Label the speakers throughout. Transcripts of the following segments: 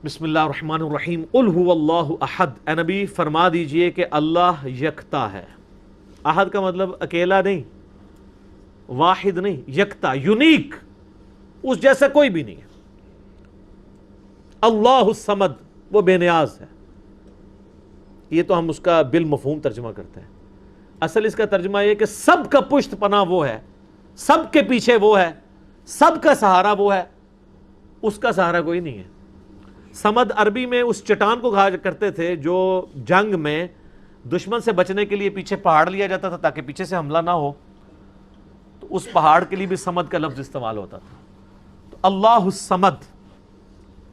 Speaker 1: بسم اللہ الرحمن الرحیم قل هو اللہ احد، اے نبی فرما دیجئے کہ اللہ یکتا ہے۔ احد کا مطلب اکیلا نہیں، واحد نہیں، یکتا، یونیک، اس جیسا کوئی بھی نہیں ہے۔ اللہ الصمد، وہ بے نیاز ہے۔ یہ تو ہم اس کا بالمفہوم ترجمہ کرتے ہیں، اصل اس کا ترجمہ یہ کہ سب کا پشت پناہ وہ ہے، سب کے پیچھے وہ ہے، سب کا سہارا وہ ہے، اس کا سہارا کوئی نہیں ہے۔ سمد عربی میں اس چٹان کو کہا کرتے تھے جو جنگ میں دشمن سے بچنے کے لیے پیچھے پہاڑ لیا جاتا تھا تاکہ پیچھے سے حملہ نہ ہو، تو اس پہاڑ کے لیے بھی سمد کا لفظ استعمال ہوتا تھا۔ تو اللہ الصمد،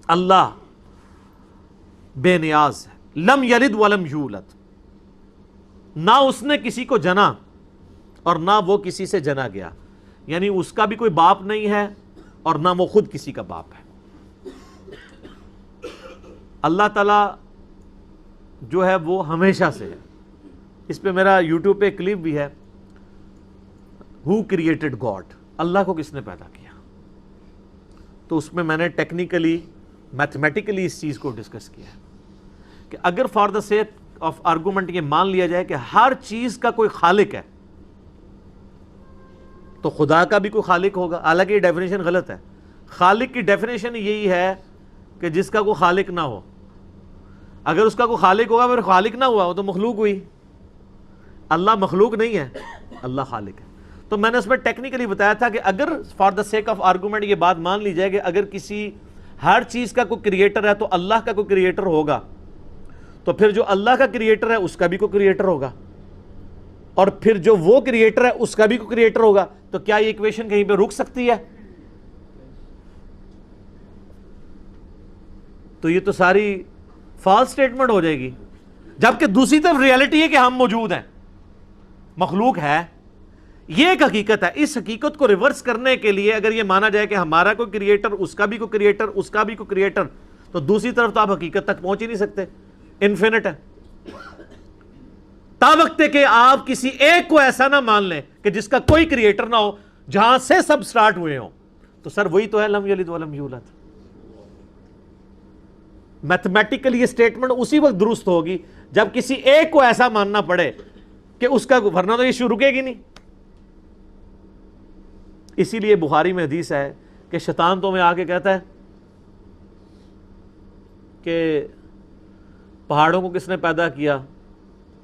Speaker 1: اللہ بے نیاز ہے۔ لم یلد ولم یولد، نہ اس نے کسی کو جنا اور نہ وہ کسی سے جنا گیا، یعنی اس کا بھی کوئی باپ نہیں ہے اور نہ وہ خود کسی کا باپ ہے۔ اللہ تعالیٰ جو ہے وہ ہمیشہ سے ہے۔ اس پہ میرا یوٹیوب پہ کلپ بھی ہے، ہو کریٹڈ گاڈ، اللہ کو کس نے پیدا کیا؟ تو اس میں نے ٹیکنیکلی میتھمیٹیکلی اس چیز کو ڈسکس کیا ہے کہ اگر for the sake of argument یہ مان لیا جائے کہ ہر چیز کا کوئی خالق ہے تو خدا کا بھی کوئی خالق ہوگا، حالانکہ یہ ڈیفینیشن غلط ہے۔ خالق کی ڈیفینیشن یہی ہے کہ جس کا کوئی خالق نہ ہو۔ اگر اس کا کوئی خالق ہوگا پھر خالق نہ ہوا، وہ تو مخلوق ہوئی۔ اللہ مخلوق نہیں ہے، اللہ خالق ہے۔ تو میں نے اس میں ٹیکنیکلی بتایا تھا کہ اگر for the sake of argument یہ بات مان لی جائے کہ اگر کسی ہر چیز کا کوئی کریٹر ہے تو اللہ کا کوئی کریٹر ہوگا، تو پھر جو اللہ کا کریٹر ہے اس کا بھی کوئی کریٹر ہوگا، اور پھر جو وہ کریٹر ہے اس کا بھی کوئی کریٹر ہوگا، تو کیا یہ ایکویشن کہیں پہ رک سکتی ہے؟ تو یہ تو ساری فالس سٹیٹمنٹ ہو جائے گی۔ جبکہ دوسری طرف ریالٹی ہے کہ ہم موجود ہیں، مخلوق ہے، یہ ایک حقیقت ہے۔ اس حقیقت کو ریورس کرنے کے لیے اگر یہ مانا جائے کہ ہمارا کوئی کریٹر، اس کا بھی کوئی کریٹر، اس کا بھی کوئی کریٹر، تو دوسری طرف تو آپ حقیقت تک پہنچ ہی نہیں سکتے، انفینٹ ہے۔ تا وقت کہ آپ کسی ایک کو ایسا نہ مان لیں کہ جس کا کوئی کریٹر نہ ہو، جہاں سے سب سٹارٹ ہوئے ہوں، تو سر وہی تو ہے لم یلد ولم یولد۔ میتھمیٹیکلی یہ سٹیٹمنٹ اسی وقت درست ہوگی جب کسی ایک کو ایسا ماننا پڑے کہ اس کا، ورنہ تو یہ شروع رکے گی نہیں۔ اسی لیے بخاری میں حدیث ہے کہ شیطان تو میں آ کے کہتا ہے کہ پہاڑوں کو کس نے پیدا کیا؟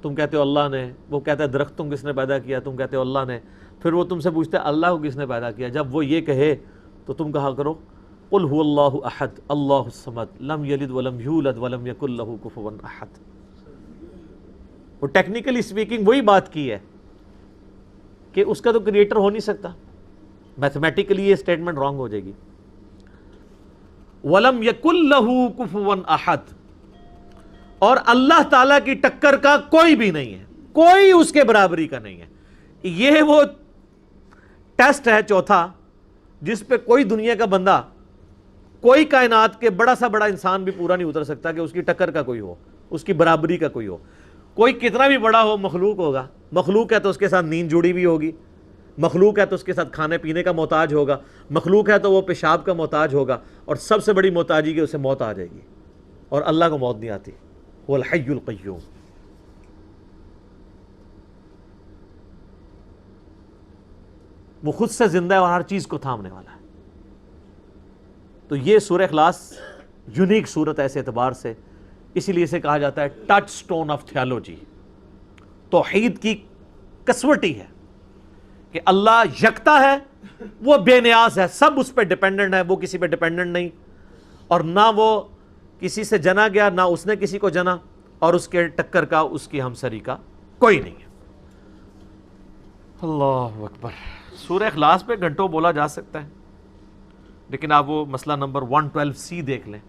Speaker 1: تم کہتے ہو اللہ نے۔ وہ کہتا ہے درخت تم کس نے پیدا کیا؟ تم کہتے ہو اللہ نے۔ پھر وہ تم سے پوچھتے ہیں اللہ کو کس نے پیدا کیا؟ جب وہ یہ کہے تو تم کہا کرو قل هو اللہ احد اللہ الصمد لم یلد ولم یولد ولم یکن لہ کفوا احد۔ وہ ٹیکنیکلی اسپیکنگ وہی بات کی ہے کہ اس کا تو کریٹر ہو نہیں سکتا، میتھمیٹیکلی یہ سٹیٹمنٹ رانگ ہو جائے گی۔ ولم یکن لہ کفوا احد، اور اللہ تعالیٰ کی ٹکر کا کوئی بھی نہیں ہے، کوئی اس کے برابری کا نہیں ہے۔ یہ وہ ٹیسٹ ہے چوتھا جس پہ کوئی دنیا کا بندہ، کوئی کائنات کے بڑا سا بڑا انسان بھی پورا نہیں اتر سکتا کہ اس کی ٹکر کا کوئی ہو، اس کی برابری کا کوئی ہو۔ کوئی کتنا بھی بڑا ہو مخلوق ہوگا، مخلوق ہے تو اس کے ساتھ نیند جڑی بھی ہوگی، مخلوق ہے تو اس کے ساتھ کھانے پینے کا محتاج ہوگا، مخلوق ہے تو وہ پیشاب کا محتاج ہوگا، اور سب سے بڑی محتاجی کہ اسے موت آ جائے گی، اور اللہ کو موت نہیں آتی۔ وہ الحی القیوم۔ وہ خود سے زندہ ہے اور ہر چیز کو تھامنے والا ہے۔ تو یہ سورہ اخلاص یونیک صورت ہے اس اعتبار سے، اسی لیے اسے کہا جاتا ہے ٹچ سٹون آف تھیالوجی۔ توحید کی کسوٹی ہے کہ اللہ یکتا ہے، وہ بے نیاز ہے، سب اس پہ ڈیپینڈنٹ ہے، وہ کسی پہ ڈیپینڈنٹ نہیں، اور نہ وہ کسی سے جنا گیا، نہ اس نے کسی کو جنا، اور اس کے ٹکر کا، اس کی ہمسری کا کوئی نہیں ہے۔ اللہ اکبر۔ سورہ اخلاص پہ گھنٹوں بولا جا سکتا ہے، لیکن آپ وہ مسئلہ نمبر 112C دیکھ لیں۔